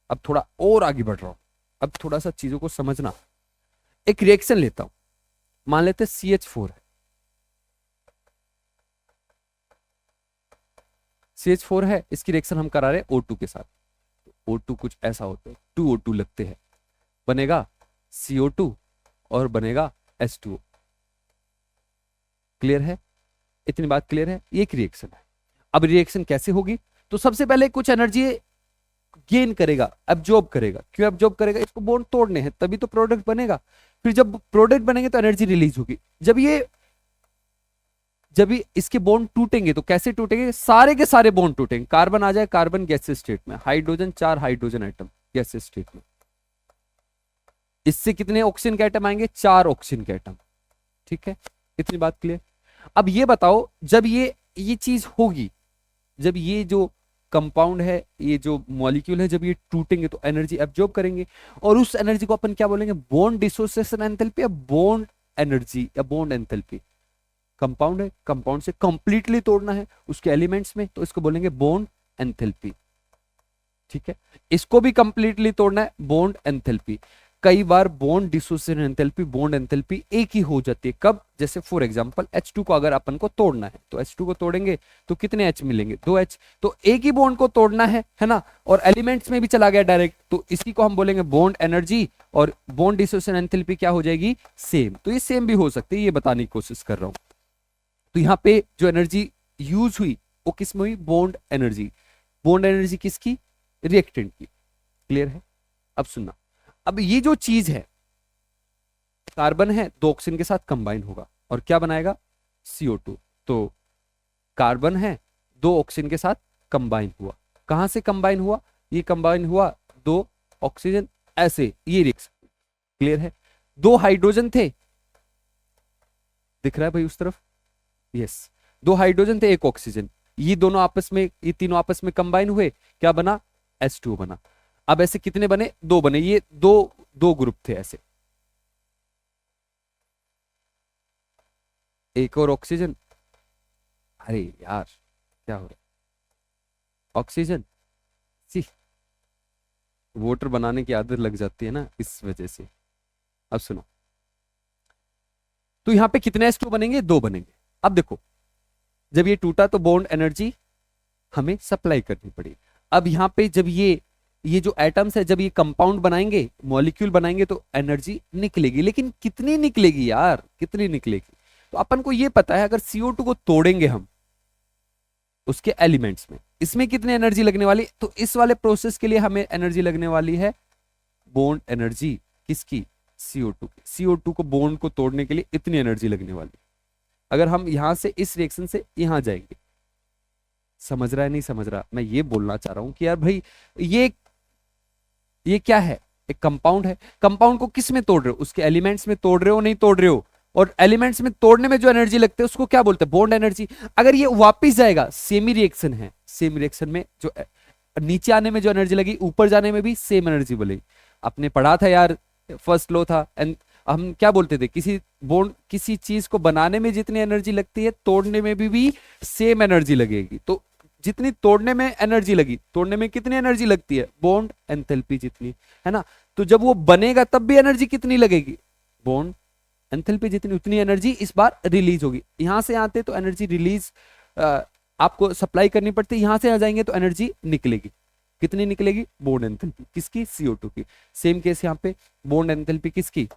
A: अब थोड़ा और आगे बढ़ रहा हूं, अब थोड़ा सा चीजों को समझना। एक रिएक्शन लेता हूं, मान लेते CH4 है, CH4 है, इसकी रिएक्शन हम करा रहे हैं O2 के साथ। O2 कुछ ऐसा होता है, 2 O2 लगते हैं, बनेगा CO2 और बनेगा H2O। क्लियर है? इतनी बात क्लियर है? ये एक रिएक्शन है। अब रिएक्शन कैसे होगी? तो सबसे पहले कुछ एनर्जी गेन करेगा, एब्जॉर्ब करेगा। क्यों एब्जॉर्ब करेगा? इसको बॉन्ड तोड़ने हैं, तभी तो प्रोडक्ट बनेगा। फिर जब प्रोडक्ट बनेंगे तो एनर्जी रिलीज होगी। जब ये इसके बॉन्ड टूटेंगे तो कैसे टूटेंगे? सारे के सारे बॉन्ड टूटेंगे। कार्बन आ जाए, कार्बन गैसेस स्टेट में, hydrogen 4 hydrogen atom gases state में। इससे कितने ऑक्सीजन के एटम आएंगे? 4 ऑक्सीजन के एटम। ठीक है, इतनी बात क्लियर। अब ये बताओ, जब ये चीज होगी, जब ये जो कंपाउंड है, ये जो मॉलिक्यूल है, जब ये टूटेंगे तो एनर्जी एब्जॉर्ब करेंगे, और उस एनर्जी को अपन क्या बोलेंगे? बॉन्ड डिसोसिएशन एंथैल्पी या बॉन्ड एनर्जी या बॉन्ड एंथैल्पी। कंपाउंड है, कंपाउंड से कंप्लीटली तोड़ना है उसके एलिमेंट्स में, तो इसको बोलेंगे बॉन्ड एंथैल्पी। ठीक है, इसको भी कंप्लीटली तोड़ना है, बॉन्ड एंथैल्पी। कई बार bond dissociation enthalpy, bond enthalpy एक ही हो जाती है। कब? जैसे फॉर एग्जांपल H2 को अगर अपन को तोड़ना है तो H2 को तोड़ेंगे तो कितने H मिलेंगे? 2 H। तो एक ही बॉन्ड को तोड़ना है ना, और एलिमेंट्स में भी चला गया डायरेक्ट, तो इसी को हम बोलेंगे बॉन्ड एनर्जी, और बॉन्ड डिसोसिएशन एंथैल्पी क्या हो जाएगी? सेम। तो ये सेम भी हो सकती है, ये बताने की कोशिश कर रहा हूं। तो यहाँ पे जो एनर्जी यूज हुई वो किस में हुई? Bond energy. बॉन्ड एनर्जी किसकी? रिएक्टेंट की। क्लियर है? अब सुनना, अब ये जो चीज है, कार्बन है, 2 ऑक्सीजन के साथ कंबाइन होगा और क्या बनाएगा? CO2। तो कार्बन है, 2 ऑक्सीजन के साथ कंबाइन हुआ। कहां से कंबाइन हुआ? ये कंबाइन हुआ 2 ऑक्सीजन, ऐसे ये रिएक्शन। क्लियर है? 2 हाइड्रोजन थे, दिख रहा है भाई उस तरफ? यस, 2 हाइड्रोजन थे, 1 ऑक्सीजन। ये दोनों आपस में, ये तीनों आपस में कंबाइन हुए, क्या बना? H2O बना। अब ऐसे कितने बने? 2 बने। ये दो ग्रुप थे ऐसे, एक और ऑक्सीजन। अरे यार क्या हो रहा है? ऑक्सीजन सी, वोटर बनाने की आदत लग जाती है ना, इस वजह से। अब सुनो, तो यहां पे कितने H2O बनेंगे? 2 बनेंगे। अब देखो, जब ये टूटा तो बॉन्ड एनर्जी हमें सप्लाई करनी पड़ी। अब यहां पे जब ये जो एटम्स है, जब ये कंपाउंड बनाएंगे, मॉलिक्यूल बनाएंगे, तो एनर्जी निकलेगी। लेकिन कितनी निकलेगी यार? कितनी निकलेगी? तो अपन को ये पता है, अगर CO2 को तोड़ेंगे हम उसके एलिमेंट्स में, इसमें कितनी एनर्जी लगने वाली? तो इस वाले प्रोसेस के लिए हमें एनर्जी लगने वाली है बॉन्ड एनर्जी। किसकी? CO2 की। CO2 को बॉन्ड को तोड़ने के लिए इतनी एनर्जी लगने वाली। अगर हम यहां से इस रिएक्शन से यहां जाएंगे, समझ रहा है नहीं समझ रहा? मैं ये बोलना चाह रहा हूं कि यार भाई, ये क्या है? एक कंपाउंड है। कंपाउंड को किस में तोड़ रहे हो? उसके एलिमेंट्स में तोड़ रहे हो, नहीं तोड़ रहे हो? और एलिमेंट्स में तोड़ने में जो एनर्जी लगती है उसको क्या बोलते हैं? Bond energy. अगर ये वापस जाएगा, सेमी रिएक्शन है, सेम रिएक्शन में जो नीचे आने में जो एनर्जी लगी, ऊपर जाने में भी सेम एनर्जी बोलेगी। आपने पढ़ा था यार, फर्स्ट लॉ था, एंड हम क्या बोलते थे? किसी बॉन्ड, किसी चीज को बनाने में जितनी एनर्जी लगती है, तोड़ने में भी सेम एनर्जी लगेगी। तो जितनी तोड़ने में एनर्जी लगी, तोड़ने में कितनी एनर्जी लगती है? बॉन्ड एंथैल्पी जितनी, है ना? तो जब वो बनेगा तब भी एनर्जी कितनी लगेगी? बॉन्ड एंथैल्पी जितनी, उतनी एनर्जी इस बार रिलीज होगी। यहां से आते तो एनर्जी रिलीज आपको सप्लाई करनी पड़ती है, यहां से आ जाएंगे तो एनर्जी निकलेगी। कितनी निकलेगी? बॉन्ड एंथैल्पी किसकी? CO2 की। सेम केस यहां पे, बॉन्ड एंथैल्पी किसकी?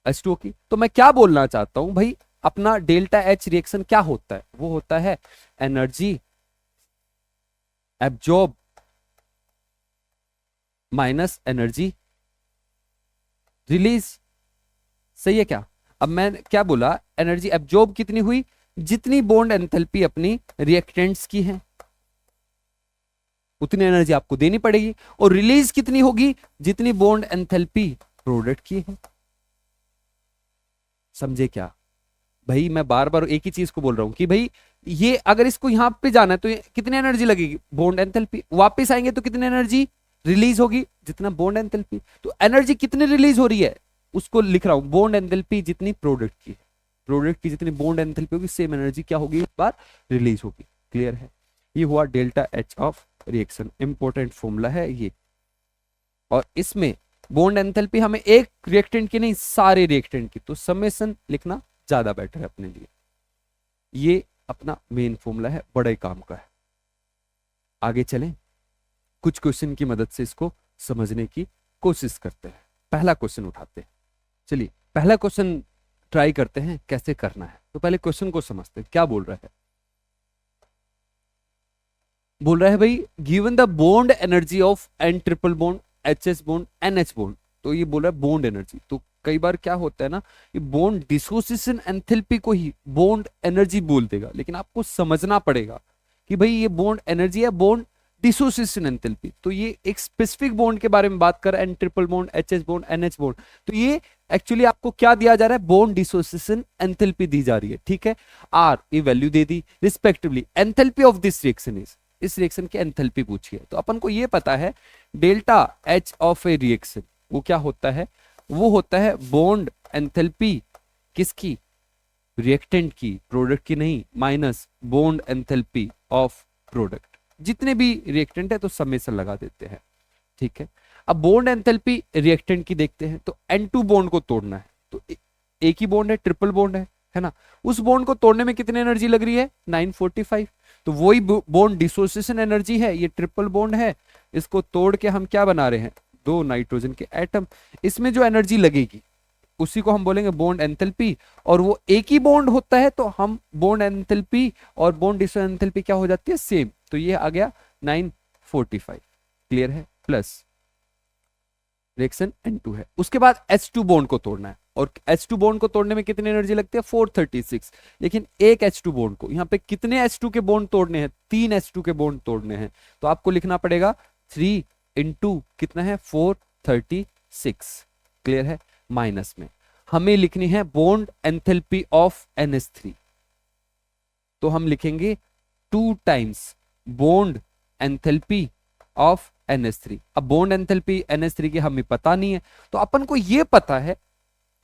A: H2O की। तो मैं क्या बोलना चाहता हूं भाई, अपना डेल्टा H रिएक्शन क्या होता है? वो होता है energy absorb minus energy release. सही है क्या? अब मैं क्या बोला? एनर्जी एब्जॉर्ब कितनी हुई? जितनी बॉन्ड एंथैल्पी अपनी रिएक्टेंट्स की है, उतनी एनर्जी आपको देनी पड़ेगी। और रिलीज कितनी होगी? जितनी बॉन्ड एंथैल्पी प्रोडक्ट की है। समझे क्या भाई? मैं बार बार एक ही चीज को बोल रहा हूं कि भाई, ये अगर इसको यहां पे जाना है तो कितनी एनर्जी लगेगी? Bond enthalpy. वापस आएंगे तो कितनी एनर्जी रिलीज होगी? जितना बॉन्ड एंथैल्पी। तो एनर्जी कितनी रिलीज हो रही है उसको लिख रहा हूं, बॉन्ड एंथैल्पी जितनी प्रोडक्ट की, प्रोडक्ट की जितनी बॉन्ड एंथैल्पी होगी, सेम एनर्जी क्या होगी? इस बार रिलीज होगी। क्लियर है? ये हुआ delta H of reaction. Important formula है ये, और इसमें बॉन्ड एंथैल्पी हमें एक रिएक्टेंट की नहीं, सारे रिएक्टेंट की, तो समेशन लिखना ज्यादा बेटर है अपने लिए। ये अपना मेन फॉर्मूला है, बड़े काम का है। आगे चलें, कुछ क्वेश्चन की मदद से इसको समझने की कोशिश करते हैं। पहला क्वेश्चन उठाते हैं, चलिए पहला क्वेश्चन ट्राई करते हैं कैसे करना है। तो पहले क्वेश्चन को समझते हैं, क्या बोल रहा है। बोल रहा है भाई given the bond energy of N triple bond H S bond N H bond, तो ये बोल रहा है बॉन्ड एनर्जी। तो कई बार क्या होता है ना, ये बॉन्ड डिसोसिएशन एंथैल्पी को ही बॉन्ड एनर्जी बोल देगा, लेकिन आपको समझना पड़ेगा कि भाई ये बॉन्ड एनर्जी है, बॉन्ड डिसोसिएशन एंथैल्पी। तो ये एक स्पेसिफिक बॉन्ड के बारे में बात कर, N triple bond H S bond N H bond, तो ये एक्चुअली आपको क्या दिया जा रहा है, बॉन्ड डिसोसिएशन एंथैल्पी दी जा रही है, ठीक है। आर ये value they the, respectively enthalpy of this reaction is, इस रिएक्शन की एंथैल्पी पूछी है। तो अपन को ये पता है delta H of a reaction वो क्या होता है, वो होता है बॉन्ड एंथैल्पी किसकी, रिएक्टेंट की, प्रोडक्ट की नहीं, minus bond enthalpy of product. जितने भी रिएक्टेंट है तो समेशन लगा देते हैं, ठीक है। अब बॉन्ड एंथैल्पी रिएक्टेंट की देखते हैं, तो N2 बॉन्ड को तोड़ना है, तो एक ही बॉन्ड है, ट्रिपल बॉन्ड है ना। उस बॉन्ड को तोड़ने में कितनी एनर्जी लग रही है, 945। तो वही बॉन्ड डिसोसिएशन एनर्जी है, ये ट्रिपल बॉन्ड है, इसको तोड़ के हम क्या बना रहे हैं, 2 नाइट्रोजन के एटम। इसमें जो एनर्जी लगेगी उसी को हम बोलेंगे बॉन्ड एंथैल्पी, और वो एक ही बॉन्ड होता है तो हम बॉन्ड एंथैल्पी और बॉन्ड डिसोसिएशन एंथैल्पी क्या हो जाती है, सेम। तो ये आ गया 945, क्लियर है। प्लस रिएक्शन N2 है, उसके बाद H2 बॉन्ड को तोड़ना है, और H2 बॉन्ड को तोड़ने में कितनी एनर्जी लगती है, 436। लेकिन एक H2 बॉन्ड को, यहाँ पे कितने H2 के बॉन्ड तोड़ने हैं, 3 H2 के बॉन्ड तोड़ने हैं, तो आपको लिखना पड़ेगा 3 इंटू कितना है, 436, क्लियर है। माइनस में हमें लिखनी है बॉन्ड एंथैल्पी ऑफ NH3, तो हम लिखेंगे 2 times bond enthalpy of NH3। अब बॉन्ड एंथैल्पी NH3 की हमें पता नहीं है, तो अपन को यह पता है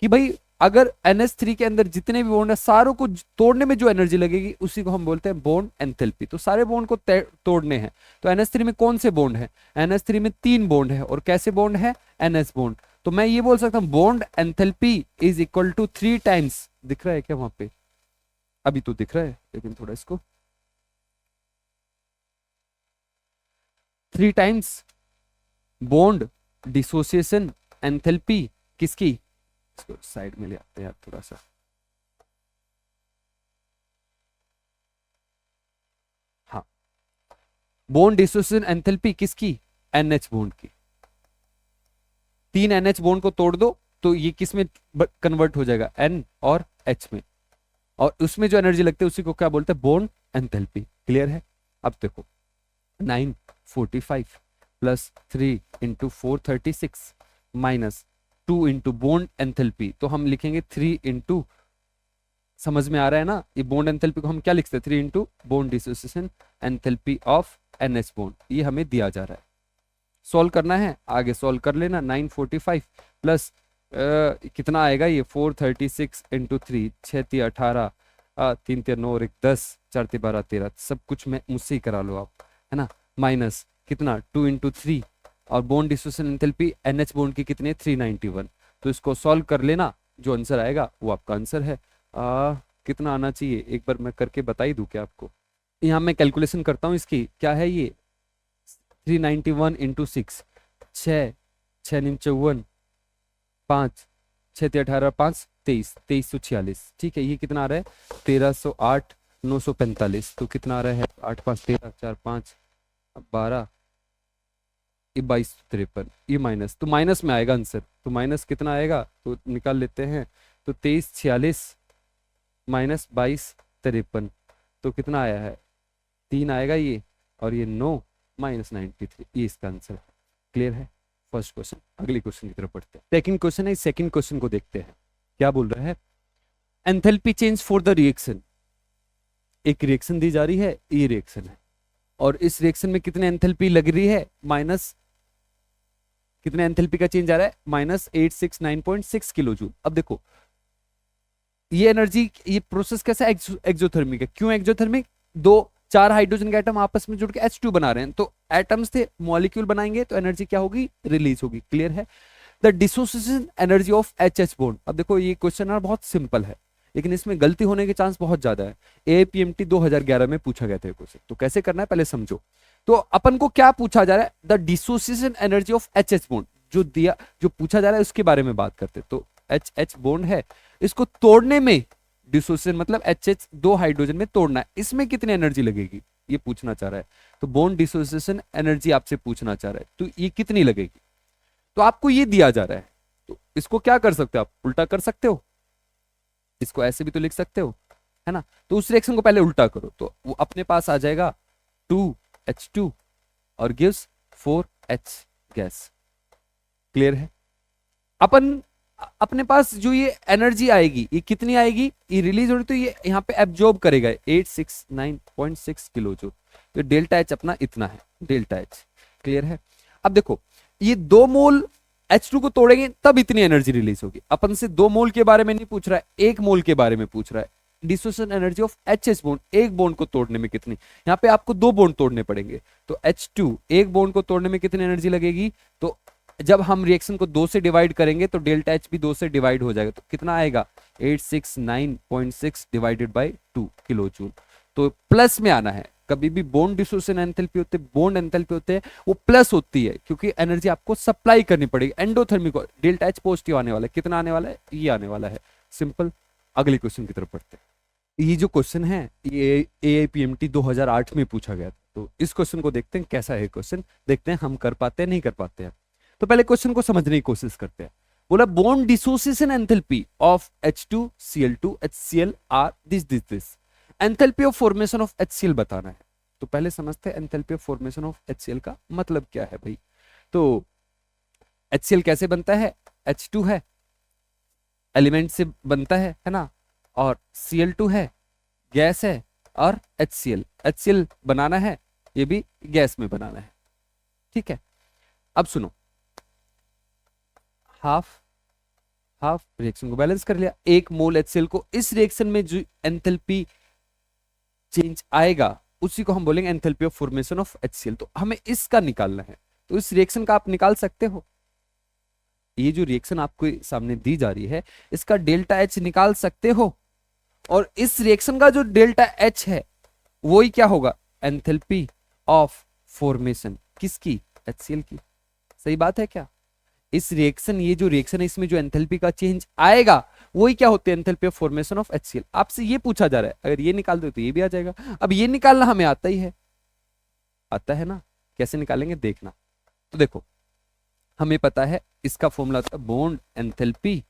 A: कि भाई अगर NH3 के अंदर जितने भी बॉन्ड है सारों को तोड़ने में जो एनर्जी लगेगी उसी को हम बोलते हैं बॉन्ड एंथैल्पी। तो सारे बॉन्ड को तोड़ने हैं, तो NH3 में कौन से बॉन्ड है, NH3 में 3 बॉन्ड है, और कैसे बॉन्ड है, NS बॉन्ड। तो मैं ये बोल सकता हूं bond enthalpy is equal to 3 times, दिख रहा है क्या वहां पे, अभी तो दिख रहा है लेकिन थोड़ा इसको 3 टाइम्स बॉन्ड डिसोसिएशन एंथैल्पी किसकी, इसको साइड में ले आते हैं थोड़ा सा, हाँ, बॉन्ड डिसोसिएशन एंथैल्पी किसकी, NH बॉन्ड की। 3 NH बॉन्ड को तोड़ दो तो ये किस में कन्वर्ट हो जाएगा, N और H में, और उसमें जो एनर्जी लगती है उसी को क्या बोलते हैं, बॉन्ड एंथैल्पी, क्लियर है। अब देखो 945 plus 3 into 436 minus 2 into bond enthalpy, तो हम लिखेंगे 3 इंटू, समझ में आ रहा है ना, ये बॉन्ड एंथैल्पी को हम क्या लिखते हैं, 3 into bond dissociation enthalpy of NH bond, ये हमें दिया जा रहा है। सॉल्व करना है, आगे सॉल्व कर लेना। 945 प्लस कितना आएगा ये, 436 इंटू 3, 6 3 18, 3 3 9 और 1 10, 4 3 12 13, सब कुछ मैं मुझसे ही करा लो आप, है ना। माइनस कितना 2 इंटू 3, और bond dissociation enthalpy NH bond की कितनी है, 391। तो इसको सॉल्व कर लेना, जो आंसर आएगा वो आपका आंसर है। कितना आना चाहिए एक बार मैं करके बता ही दूं क्या आपको, यहाँ मैं कैलकुलेशन करता हूँ इसकी, क्या है ये 391 इंटू 6, 6 6 9 54, 5 6 18 5 23, 2346, ठीक है। ये कितना आ रहा है, 1308 945, तो कितना आ रहा है, 8 5 13 4 5 12, ये 2253, ये माइनस, तो माइनस में आएगा आंसर, तो माइनस कितना आएगा, तो निकाल लेते हैं, तो 2346 माइनस 2253, तो कितना आया है, 3 आएगा ये, और ये 9 माइनस 93, ये इसका आंसर है। क्लियर है फर्स्ट क्वेश्चन। अगले क्वेश्चन की तरफ बढ़ते हैं। सेकंड क्वेश्चन है, सेकंड क्वेश्चन को देखते हैं क्या बोल रहा है, enthalpy change for the reaction. एक रिएक्शन दी जा रही है, ये रिएक्शन है, और इस रिएक्शन में कितने एंथैल्पी लग रही है, माइनस कितने एंथैल्पी का चेंज आ रहा है, माइनस 869.6 किलो जूल। अब देखो ये एनर्जी, ये प्रोसेस कैसा एक्सोथर्मिक है, क्यों एक्सोथर्मिक, 4 हाइड्रोजन के एटम आपस में जुड़ के H2 बना रहे हैं, तो एटम्स थे मॉलिक्यूल बनाएंगे तो एनर्जी क्या होगी, रिलीज होगी। क्लियर है। The dissociation energy of HH bond. अब देखो ये क्वेश्चन बहुत सिंपल है, लेकिन इसमें गलती होने के चांस बहुत ज्यादा है। AIPMT 2011 में पूछा गया था क्वेश्चन, तो कैसे करना है पहले समझो। तो अपन को क्या पूछा जा रहा है, the dissociation energy of H H bond, जो दिया जो पूछा जा रहा है उसके बारे में बात करते हैं। तो एच एच बॉन्ड है, इसको तोड़ने में, डिसोसिएशन मतलब एच एच दो हाइड्रोजन में तोड़ना है, इसमें कितनी एनर्जी लगेगी ये पूछना चाह रहा है। तो बॉन्ड डिसोसिएशन एनर्जी आपसे पूछना चाह रहा है, तो ये कितनी लगेगी। तो आपको ये दिया जा रहा है, तो इसको क्या कर सकते हो आप, उल्टा कर सकते हो, इसको ऐसे भी तो लिख सकते हो, है ना। तो उस रिएक्शन को पहले उल्टा करो, तो वो अपने पास आ जाएगा 2H2 और गिव्स 4H गैस। क्लियर है। अपन अपने पास जो ये एनर्जी आएगी ये कितनी आएगी, ये रिलीज हो रही तो ये यहाँ पे एब्जॉर्ब करेगा 869.6 किलो जूल। तो डेल्टा एच अपना इतना है, डेल्टा एच। क्लियर है। अब देखो ये 2 मोल H2 को तोड़ेंगे तब इतनी एनर्जी रिलीज होगी। अपन से 2 मोल के बारे में नहीं पूछ रहा है, 1 मोल के बारे में पूछ रहा है। Dissociation energy of H bond, एक बॉन्ड को तोड़ने में कितनी, यहाँ पे आपको 2 बॉन्ड तोड़ने पड़ेंगे। तो H2 एक बॉन्ड को तोड़ने में कितनी एनर्जी लगेगी, तो जब हम रिएक्शन को 2 से डिवाइड करेंगे तो डेल्टा एच भी 2 से डिवाइड हो जाएगा, तो कितना आएगा 869.6 डिवाइडेड बाई 2 किलो जूल। तो प्लस में आना है, कभी भी बॉन्ड डिसोसिएशन एंथैल्पी होते हैं, बॉन्ड एंथैल्पी होते हैं, वो प्लस होती है क्योंकि एनर्जी आपको सप्लाई करनी पड़ेगी एंडोथर्मिक। डेल्टा एच पॉजिटिव आने वाला है, कितना आने वाला है, ये आने वाला है। सिंपल। अगले क्वेश्चन की तरफ बढ़ते हैं। ये जो क्वेश्चन है ये AIPMT 2008 में पूछा गया था। तो इस क्वेश्चन को देखते हैं कैसा है क्वेश्चन, देखते हैं हम कर पाते हैं नहीं कर पाते हैं। तो पहले क्वेश्चन को समझने की कोशिश करते हैं। बोला bond dissociation enthalpy of H2Cl2 HCl are this enthalpy of formation of HCl बताना है। तो पहले समझते हैं enthalpy of formation of HCl का मतलब क्या है भाई। तो HCl कैसे बनता है, H2 है, एलिमेंट से बनता है ना, और Cl2 है, गैस है, और HCl बनाना है, ये भी गैस में बनाना है। ठीक है। अब सुनो, हाफ हाफ रिएक्शन को बैलेंस कर लिया, 1 मोल HCl को इस रिएक्शन में जो एंथैल्पी चेंज आएगा उसी को हम बोलेंगे enthalpy of formation of HCl। तो हमें इसका निकालना है, तो इस रिएक्शन का आप निकाल सकते हो। ये जो रिएक्शन आपको सामने दी जा रही है इसका डेल्टा एच निकाल सकते हो, और इस रिएक्शन का जो डेल्टा एच है वही क्या होगा, एंथैल्पी ऑफ फॉर्मेशन किसकी, HCl की। सही बात है क्या। इस रिएक्शन, ये जो रिएक्शन है इसमें जो एंथैल्पी का चेंज आएगा वही क्या होती है, enthalpy of formation of HCl। आपसे ये पूछा जा रहा है, अगर ये निकाल दो तो ये भी आ जाएगा। अब ये निकालना हमें आता ही है, आता है ना, कैसे निकालेंगे देखना। तो देखो हमें पता है इसका फॉर्मूला था bond enthalpy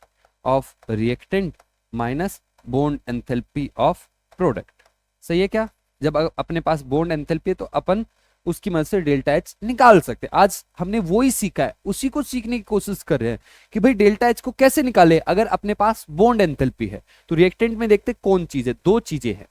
A: of reactant minus bond enthalpy of product. सही है क्या। जब अपने पास बॉन्ड एंथैल्पी है तो अपन उसकी मदद से डेल्टा एच निकाल सकते हैं। आज हमने वो ही सीखा है, उसी को सीखने की कोशिश कर रहे हैं कि भाई डेल्टा एच को कैसे निकाले अगर अपने पास बॉन्ड एंथैल्पी है। तो रिएक्टेंट में देखते कौन चीज है, 2 चीजें हैं,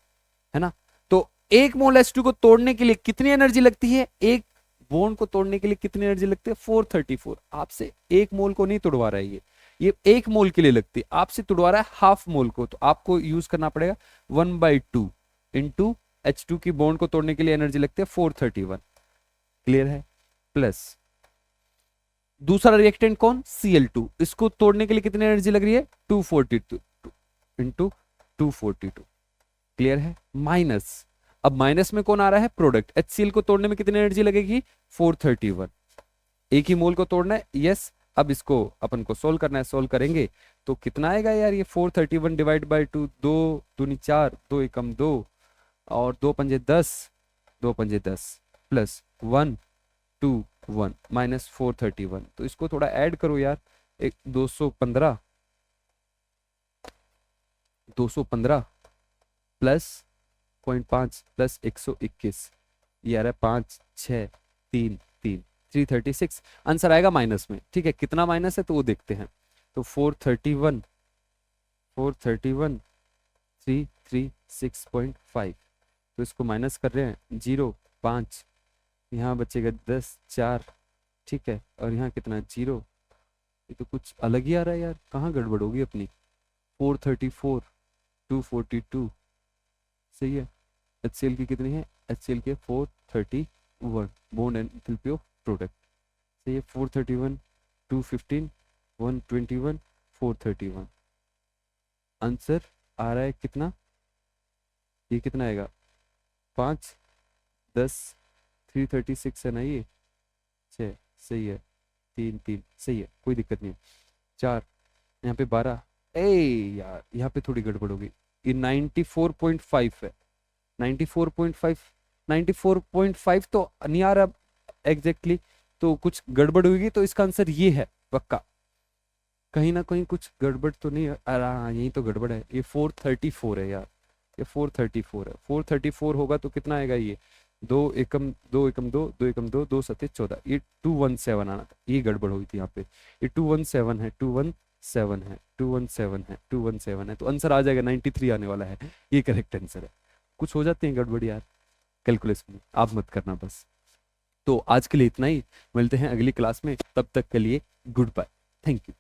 A: है ना। तो 1 मोल H2 को तोड़ने के लिए कितनी एनर्जी लगती है, एक बॉन्ड को तोड़ने के लिए कितनी एनर्जी लगती है, 434। आपसे 1 मोल को नहीं तोड़वा रहा है, ये 1 मोल के लिए लगती है, आपसे तोड़वा रहा है हाफ मोल को। तो आपको यूज करना पड़ेगा 1/2 इंटू H2 की बॉन्ड को तोड़ने के लिए एनर्जी लगती है 431। क्लियर है। प्लस दूसरा रिएक्टेंट कौन, Cl2, इसको तोड़ने के लिए कितनी एनर्जी लग रही है 242 इंटू 242। क्लियर है। माइनस, अब माइनस में कौन आ रहा है, प्रोडक्ट। HCl को तोड़ने में कितनी एनर्जी लगेगी 431। एक ही मोल को तोड़ना है, यस। अब इसको अपन को सोल्व करना है, सोल्व करेंगे तो कितना आएगा यार, ये 431 डिवाइड बाई 2, 2 दूनी 4, 2 एकम 2 और 2 पंजे 10, 2 पंजे 10 प्लस 1 2 1 माइनस 431। तो इसको थोड़ा ऐड करो यार, एक 215 प्लस 0.5 प्लस 121, ये आ रहा है 5 6 3 3 336। आंसर आएगा माइनस में। ठीक है, कितना माइनस है तो वो देखते हैं। तो 431 336.5, तो इसको माइनस कर रहे हैं 0 5, यहाँ बचेगा 10 4। ठीक है, और यहाँ कितना 0, ये तो कुछ अलग ही आ रहा है यार, कहाँ गड़बड़ होगी अपनी। 434 242 सही है। HCl की कितनी है, HCl के 431 बॉन्ड एंथैल्पी ऑफ प्रोडक्ट सही है। 431 215 121 431। आंसर आ रहा है कितना, ये कितना आएगा 5 10 336 है ना ये, 6 सही है, 3 3 सही है, कोई दिक्कत नहीं है, 4 यहाँ पे 12, ए यार यहाँ पे थोड़ी गड़बड़ होगी, ये 94.5 है, 94.5, 94.5 तो नहीं आ रहा एग्जैक्टली, तो कुछ गड़बड़ होगी, तो इसका आंसर ये है पक्का, कहीं ना कहीं कुछ गड़बड़ तो नहीं है, अरे हाँ यही तो गड़बड़ है, ये 434 है यार, ये 434 है, 434 होगा तो कितना आएगा ये, दो एकम दो एकम दो, दो एकम दो, दो सत्य 14, ये 217 आना था, ये गड़बड़ हुई थी यहाँ पे, ये 217 है, 217 है, 217 है, 217 है, तो आंसर आ जाएगा 93 आने वाला है, ये करेक्ट आंसर है। कुछ हो जाते हैं गड़बड़ यार कैलकुलेशन में, आप मत करना बस। तो आज के लिए इतना ही, मिलते हैं अगली क्लास में, तब तक के लिए गुड बाय, थैंक यू।